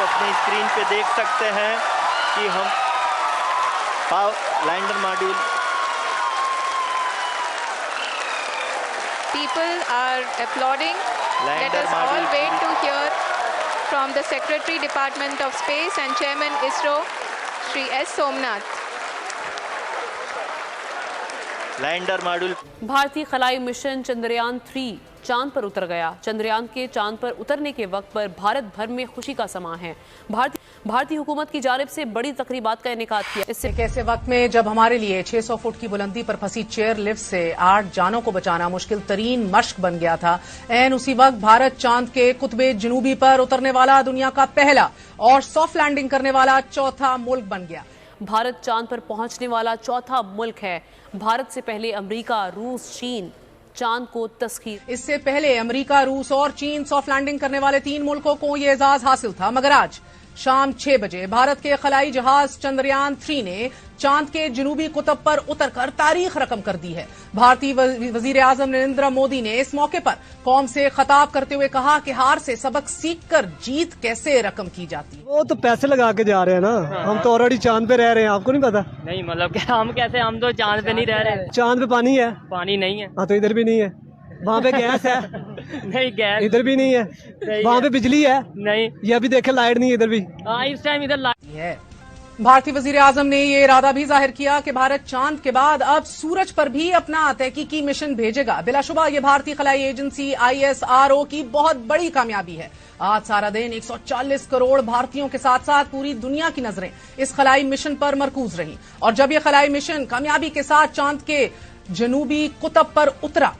आप अपनी स्क्रीन पे देख सकते हैं कि हम lander module People are applauding. Let lander us all module wait to hear from the Secretary Department of Space and Chairman ISRO, Shri S. Somnath. Lander module भारतीय खलाई mission Chandrayaan 3 चांद पर उतर गया। चंद्रयान के चांद पर उतरने के वक्त पर भारत भर में खुशी का समा है। भारतीय हुकूमत की जानिब से बड़ी तकरीबात का इनेकाद किया। इससे एक ऐसे वक्त में जब हमारे लिए 600 फुट की बुलंदी पर फंसी चेयर लिफ्ट से 8 जानों को बचाना मुश्किल तरीन मश्क बन गया था, एन उसी वक्त भारत चांद के कुतबे जनूबी पर उतरने वाला दुनिया का पहला और सॉफ्ट लैंडिंग करने वाला चौथा मुल्क बन गया। भारत चांद पर पहुंचने वाला चौथा मुल्क है। भारत से पहले अमेरिका, रूस, चीन चांद को तस्खीर। इससे पहले अमेरिका, रूस और चीन सॉफ्ट लैंडिंग करने वाले 3 मुल्कों को यह एजाज हासिल था, मगर आज शाम 6 बजे भारत के खलाई जहाज चंद्रयान 3 ने चांद के जनूबी कुतब पर उतरकर तारीख रकम कर दी है। भारतीय वजीर आजम नरेंद्र मोदी ने इस मौके पर कौम से खिताब करते हुए कहा कि हार से सबक सीखकर जीत कैसे रकम की जाती है। वो तो पैसे लगा के जा रहे हैं ना, हम तो ऑलरेडी चांद पे रह रहे हैं, आपको नहीं पता? नहीं मतलब हम कैसे, हम तो चांद पे नहीं रह रहे। चांद पे पानी है? पानी नहीं है। हाँ तो इधर भी नहीं है। वहाँ पे गैस है? नहीं गैस इधर भी नहीं है। वहाँ पे बिजली है? नहीं। ये अभी देखे लाइट नहीं है इधर भी। हाँ इस टाइम इधर लाइट है। भारतीय वजीर आजम ने ये इरादा भी जाहिर किया कि भारत चांद के बाद अब सूरज पर भी अपना तहकीकी मिशन भेजेगा। बिलाशुबा ये भारतीय खलाई एजेंसी ISRO की बहुत बड़ी कामयाबी है। आज सारा दिन 140 करोड़ भारतीयों के साथ साथ पूरी दुनिया की नजरें इस खलाई मिशन पर मरकूज रही और जब ये खलाई मिशन कामयाबी के साथ चांद के जनूबी कुतब पर उतरा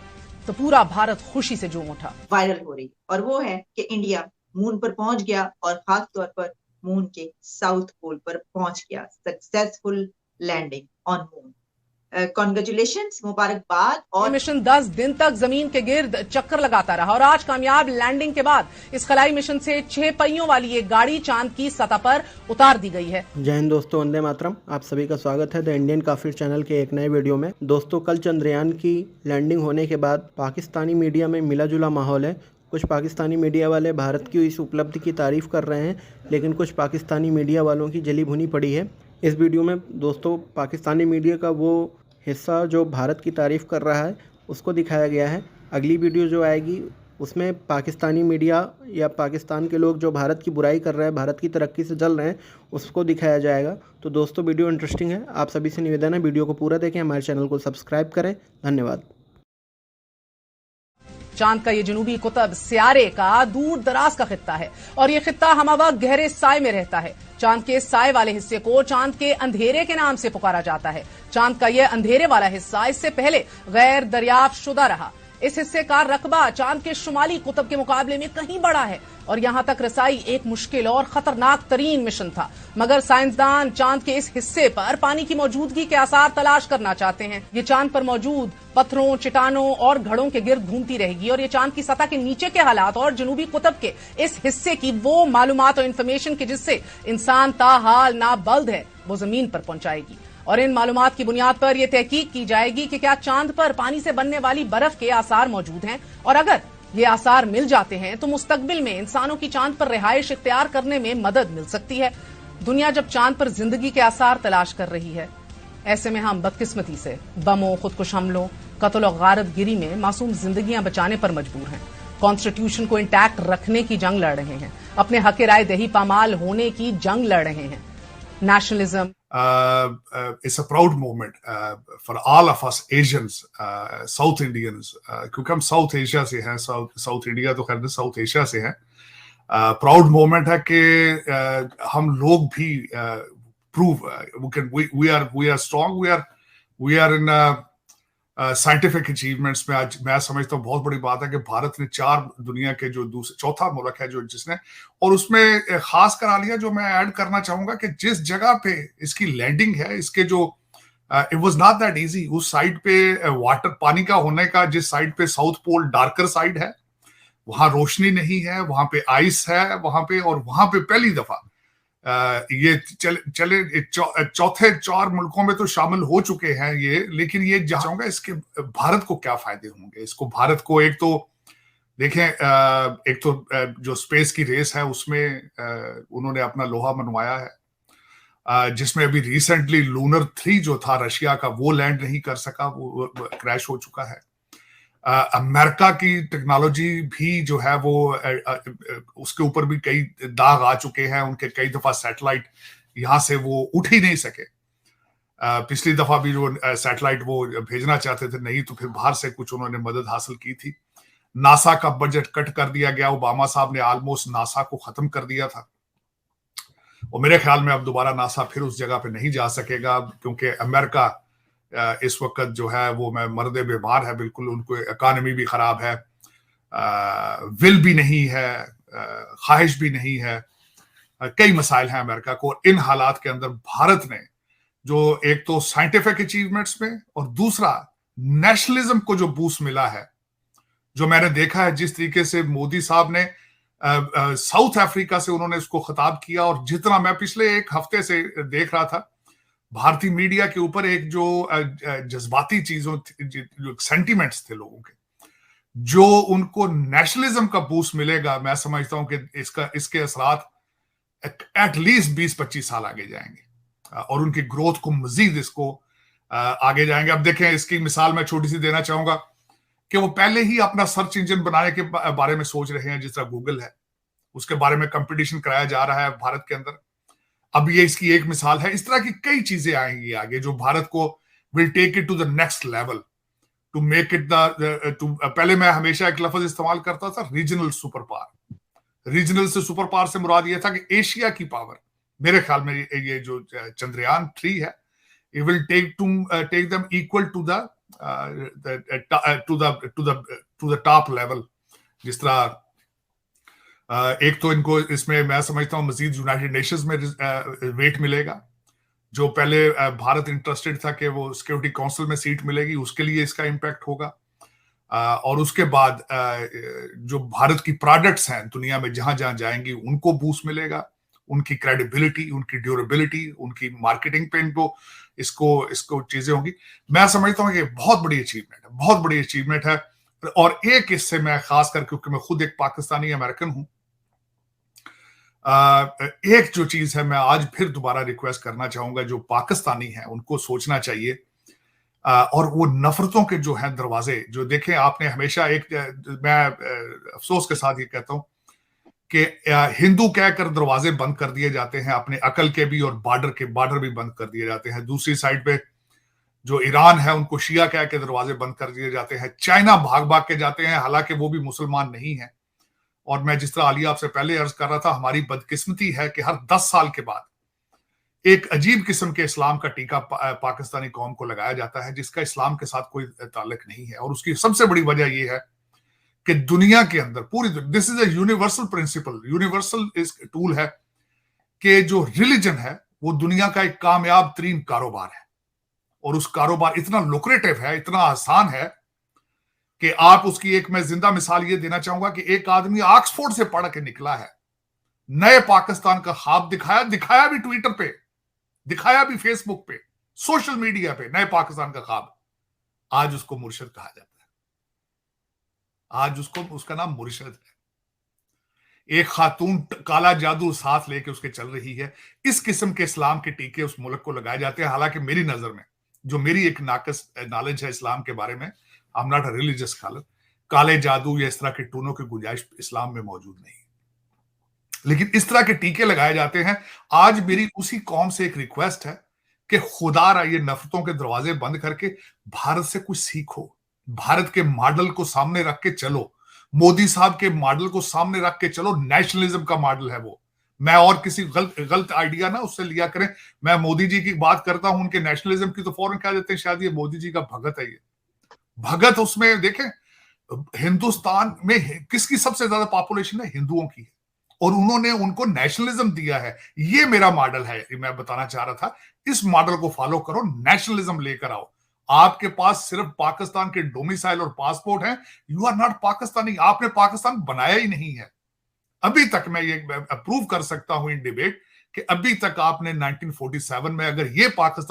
तो पूरा भारत खुशी से झूम उठा। वायरल हो रही और वो है कि इंडिया मून पर पहुंच गया और खास तौर पर मून के साउथ पोल पर पहुंच गया। Successful landing on moon. Congratulations, मुबारकबाद। और मिशन 10 दिन तक जमीन के गिर्द चक्कर लगाता रहा और आज कामयाब लैंडिंग के बाद इस खलाई मिशन से 6 पहियों वाली एक गाड़ी चांद की सतह पर उतार दी गई है। जय हिंद दोस्तों, वंदे मातरम। आप सभी का स्वागत है द इंडियन काफिर चैनल के एक नए वीडियो में। दोस्तों, कल चंद्रयान की लैंडिंग होने के बाद पाकिस्तानी मीडिया में मिला जुला माहौल है। कुछ पाकिस्तानी मीडिया वाले भारत की इस उपलब्धि की तारीफ कर रहे हैं, लेकिन कुछ पाकिस्तानी मीडिया वालों की जली भुनी पड़ी है। इस वीडियो में दोस्तों पाकिस्तानी मीडिया का वो हिस्सा जो भारत की तारीफ कर रहा है उसको दिखाया गया है। अगली वीडियो जो आएगी उसमें पाकिस्तानी मीडिया या पाकिस्तान के लोग जो भारत की बुराई कर रहे हैं, भारत की तरक्की से जल रहे हैं, उसको दिखाया जाएगा। तो दोस्तों वीडियो इंटरेस्टिंग है। आप सभी से निवेदन है वीडियो को पूरा देखें, हमारे चैनल को सब्सक्राइब करें। धन्यवाद। चांद का ये जनूबी कुतब सियारे का दूर दराज का खित्ता है और ये खित्ता हमवक्त गहरे साए में रहता है। चांद के साए वाले हिस्से को चांद के अंधेरे के नाम से पुकारा जाता है। चांद का यह अंधेरे वाला हिस्सा इससे पहले गैर दरियाफ्त शुदा रहा। इस हिस्से का रकबा चांद के शुमाली कुतब के मुकाबले में कहीं बड़ा है और यहां तक रसाई एक मुश्किल और खतरनाक तरीन मिशन था, मगर साइंसदान चांद के इस हिस्से पर पानी की मौजूदगी के आसार तलाश करना चाहते हैं। ये चांद पर मौजूद पत्थरों, चट्टानों और घड़ों के गिर्द घूमती रहेगी और ये चांद की सतह के नीचे के हालात और जनूबी कुतब के इस हिस्से की वो मालूमात और इंफॉर्मेशन की जिससे इंसान ताहाल नाबल्द है वो जमीन पर पहुंचाएगी और इन मालूमात की बुनियाद पर यह तहकीक की जाएगी कि क्या चांद पर पानी से बनने वाली बर्फ के आसार मौजूद हैं और अगर ये आसार मिल जाते हैं तो मुस्तकबिल में इंसानों की चांद पर रिहाइश इख्तियार करने में मदद मिल सकती है। दुनिया जब चांद पर जिंदगी के आसार तलाश कर रही है, ऐसे में हम बदकिस्मती से बमों, खुदकुश हमलों, कत्ल और गारतगिरी में मासूम जिंदगियां बचाने पर मजबूर हैं। कॉन्स्टिट्यूशन को इंटैक्ट रखने की जंग लड़ रहे हैं, अपने हक राय दही पामाल होने की जंग लड़ रहे हैं। Nationalism. It's a proud moment for all of us Asians, South Indians, क्योंकि हम South Asia से हैं, South India तो खैर South Asia से हैं। Proud moment है कि हम लोग भी prove we are strong, we are in scientific achievements में। आज मैं समझता हूँ बहुत बड़ी बात है कि भारत ने 4 दुनिया के जो चौथा मुल्क है जो जिसने, और उसमें खास करा लिया जो मैं ऐड करना चाहूंगा कि जिस जगह पे इसकी लैंडिंग है, इसके जो it was not that easy. उस साइड पे वाटर पानी का होने का, जिस साइड पे साउथ पोल डार्कर साइड है, वहां रोशनी नहीं है, वहां पे आइस है वहां पे, और वहां पे पहली दफा ये चले चौथे 4 मुल्कों में तो शामिल हो चुके हैं ये, लेकिन ये चाहूंगा इसके भारत को क्या फायदे होंगे। इसको भारत को एक तो देखें, एक तो जो स्पेस की रेस है उसमें उन्होंने अपना लोहा मनवाया है, जिसमें अभी रिसेंटली लूनर 3 जो था रशिया का वो लैंड नहीं कर सका, वो क्रैश हो चुका है। अमेरिका की टेक्नोलॉजी भी जो है वो उसके ऊपर भी कई दाग आ चुके हैं, उनके कई दफा सैटेलाइट यहां से वो उठ ही नहीं सके। पिछली दफा भी जो सैटेलाइट वो भेजना चाहते थे नहीं, तो फिर बाहर से कुछ उन्होंने मदद हासिल की थी। नासा का बजट कट कर दिया गया, ओबामा साहब ने ऑलमोस्ट नासा को खत्म कर दिया था, और मेरे ख्याल में अब दोबारा नासा फिर उस जगह पे नहीं जा सकेगा, क्योंकि अमेरिका इस वक्त जो है वो मर्दे बीमार है बिल्कुल, उनको इकॉनमी भी खराब है, विल भी नहीं है, ख्वाहिश भी नहीं है, कई मसाइल हैं अमेरिका को। इन हालात के अंदर भारत ने जो एक तो साइंटिफिक अचीवमेंट्स में और दूसरा नेशनलिज्म को जो बूस्ट मिला है, जो मैंने देखा है जिस तरीके से मोदी साहब ने साउथ अफ्रीका से उन्होंने उसको खिताब किया, और जितना मैं पिछले एक हफ्ते से देख रहा था भारतीय मीडिया के ऊपर एक जो जज्बाती चीजों जो सेंटिमेंट्स थे लोगों के, जो उनको नेशनलिज्म का बूस्ट मिलेगा, मैं समझता हूं कि इसके असरात एटलीस्ट 20-25 साल आगे जाएंगे और उनकी ग्रोथ को मजीद इसको आगे जाएंगे। अब देखें, इसकी मिसाल मैं छोटी सी देना चाहूंगा कि वो पहले ही अपना सर्च इंजन बनाने के बारे में सोच रहे हैं, जिस तरह गूगल है, उसके बारे में कंपटीशन कराया जा रहा है भारत के अंदर। अब ये इसकी एक मिसाल है। इस तरह की कई चीजें आएंगी आगे जो भारत को will take it to the next level, to make it पहले मैं हमेशा एक लफ्ज इस्तेमाल करता था, रीजनल सुपर पावर। रीजनल से सुपर पावर से मुराद ये था कि एशिया की पावर। मेरे ख्याल में ये जो चंद्रयान 3 है, it will take them equal to the top level। जिस तरह एक तो इनको इसमें मैं समझता हूं मजीद यूनाइटेड नेशंस में वेट मिलेगा, जो पहले भारत इंटरेस्टेड था कि वो सिक्योरिटी काउंसिल में सीट मिलेगी, उसके लिए इसका इम्पैक्ट होगा। और उसके बाद जो भारत की प्रोडक्ट्स हैं दुनिया में जहां जहां जाएंगी उनको बूस्ट मिलेगा, उनकी क्रेडिबिलिटी, उनकी ड्यूरेबिलिटी, उनकी मार्केटिंग पे इनको इसको चीजें होंगी। मैं समझता हूँ कि बहुत बड़ी अचीवमेंट है, बहुत बड़ी अचीवमेंट है। और एक इससे मैं खास कर, क्योंकि मैं खुद एक पाकिस्तानी अमेरिकन हूं, एक जो चीज है मैं आज फिर दोबारा रिक्वेस्ट करना चाहूंगा, जो पाकिस्तानी हैं उनको सोचना चाहिए, और वो नफरतों के जो हैं दरवाजे, जो देखें आपने हमेशा मैं अफसोस के साथ ये कहता हूं कि हिंदू कहकर दरवाजे बंद कर दिए जाते हैं, अपने अकल के भी और बॉर्डर भी बंद कर दिए जाते हैं। दूसरी साइड पे जो ईरान है उनको शिया कह के दरवाजे बंद कर दिए जाते हैं। चाइना भाग भाग के जाते हैं, हालांकि वो भी मुसलमान नहीं है। और मैं जिस तरह आलिया आपसे पहले अर्ज कर रहा था, हमारी बदकिस्मती है कि हर 10 साल के बाद एक अजीब किस्म के इस्लाम का टीका पाकिस्तानी कौम को लगाया जाता है, जिसका इस्लाम के साथ कोई ताल्लुक नहीं है। और उसकी सबसे बड़ी वजह यह है कि दुनिया के अंदर पूरी, this is a universal principle, universal इस टूल है कि जो रिलीजन है वो दुनिया का एक कामयाब तरीन कारोबार है, और उस कारोबार इतना लुक्रेटिव है, इतना आसान है कि आप उसकी एक मैं जिंदा मिसाल ये देना चाहूंगा कि एक आदमी ऑक्सफोर्ड से पढ़ के निकला है, नए पाकिस्तान का ख्वाब दिखाया भी ट्विटर पे, दिखाया भी फेसबुक पे, सोशल मीडिया पे, नए पाकिस्तान का ख्वाब। आज उसको मुर्शिद कहा जाता है, आज उसका नाम मुर्शिद है। एक खातून काला जादू साथ लेके उसके चल रही है। इस किस्म के इस्लाम के टीके उस मुल्क को लगाए जाते हैं। हालांकि मेरी नजर में, जो मेरी एक नाकस नॉलेज है इस्लाम के बारे में, I am not a religious scholar, काले जादू या इस तरह के टूनों की गुंजाइश इस्लाम में मौजूद नहीं, लेकिन इस तरह के टीके लगाए जाते हैं। आज मेरी उसी कौम से एक रिक्वेस्ट है कि खुदा ये नफरतों के दरवाजे बंद करके भारत से कुछ सीखो, भारत के मॉडल को सामने रख के चलो, मोदी साहब के मॉडल को सामने रख के चलो। नेशनलिज्म का मॉडल है वो। मैं और किसी गलत आइडिया ना उससे लिया करें। मैं मोदी जी की बात करता हूं, उनके नेशनलिज्म की, तो फौरन कह देते हैं शायद ये मोदी जी का भगत है। ये भगत, उसमें देखें हिंदुस्तान में किसकी सबसे ज्यादा पॉपुलेशन है? हिंदुओं की है, और उन्होंने उनको नेशनलिज्म दिया है। ये मेरा मॉडल है, मैं बताना चाह रहा था। इस मॉडल को फॉलो करो, नेशनलिज्म लेकर आओ। आपके पास सिर्फ पाकिस्तान के डोमिसाइल और पासपोर्ट हैं, यू आर नॉट पाकिस्तानी। आपने पाकिस्तान बनाया ही नहीं है अभी तक। मैं ये अप्रूव कर सकता हूं इन डिबेट कि अभी तक आपने 1947 में अगर ये पाकिस्तान